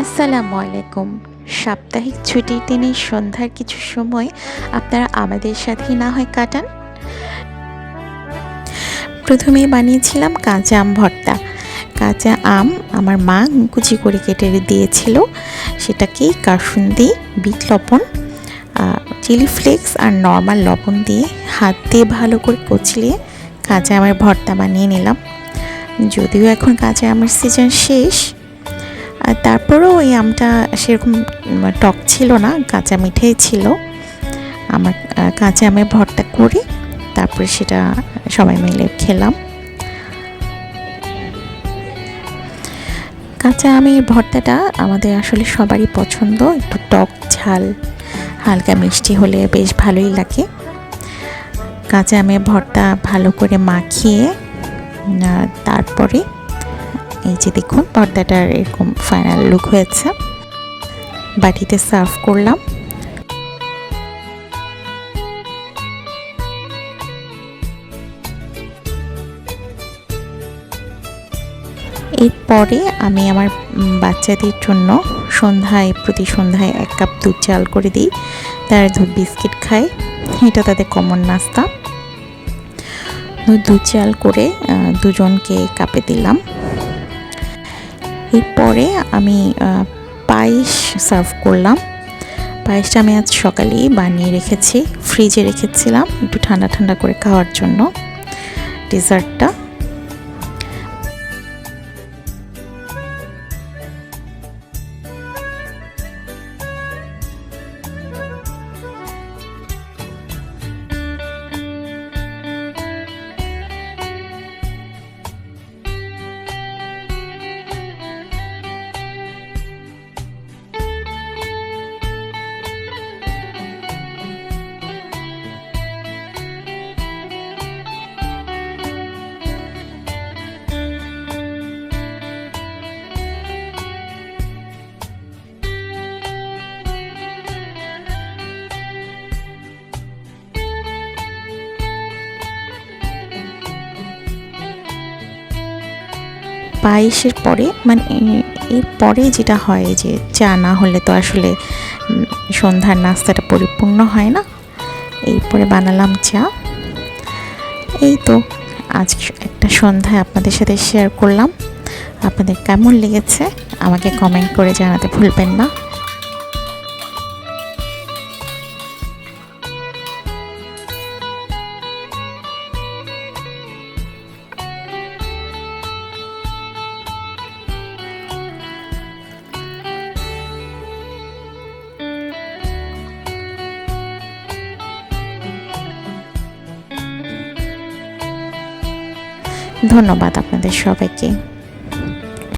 আসসালামু আলাইকুম। সাপ্তাহিক ছুটির দিনের সন্ধ্যার কিছু সময় আপনারা আমাদের সাথেই না হয় কাটান। প্রথমেই বানিয়েছিলাম কাঁচা আম ভর্তা। কাঁচা আম আমার মা কুচি করে কেটে দিয়েছিল, সেটাকেই কাসুন্দি, বিট লবণ, চিলি ফ্লেক্স আর নর্মাল লবণ দিয়ে হাত দিয়ে ভালো করে কচলিয়ে কাঁচা আমের ভর্তা বানিয়ে নিলাম। যদিও এখন কাঁচা আমের সিজন শেষ, আর তারপরেও ওই আমটা সেরকম টক ছিল না, কাঁচা মিঠাই ছিল। আমার কাঁচা আমের ভর্তা করে তারপরে সেটা সবাই মিলে খেলাম। কাঁচা আমের ভর্তাটা আমাদের আসলে সবারই পছন্দ, একটু টক ঝাল হালকা মিষ্টি হলে বেশ ভালোই লাগে। কাঁচা আমের ভর্তা ভালো করে মাখিয়ে তারপরে এই যে দেখুন ভর্তাটার এরকম ফাইনাল লুক হয়েছে, বাটিতে সার্ভ করলাম। এরপরে আমি আমার বাচ্চাদের জন্য প্রতি সন্ধ্যায় 1 কাপ দুধ চাল করে দিই। তারা দুধ বিস্কিট খায়, এটা তাদের কমন নাস্তা। দুধ চাল করে দুজনকে কাপে দিলাম। এরপরে আমি পায়েস সার্ভ করলাম। পায়েসটা আমি আজ সকালেই বানিয়ে রেখেছি, ফ্রিজে রেখেছিলাম একটু ঠান্ডা ঠান্ডা করে খাওয়ার জন্য ডেজার্টটা। পায়েসের পরে এর পরে যেটা হয় যে চা না হলে তো আসলে সন্ধ্যার নাস্তাটা পরিপূর্ণ হয় না। এরপরে বানালাম চা। এই তো আজ একটা সন্ধ্যায় আপনাদের সাথে শেয়ার করলাম। আপনাদের কেমন লেগেছে আমাকে কমেন্ট করে জানাতে ভুলবেন না। ধন্যবাদ আপনাদের সবাইকে।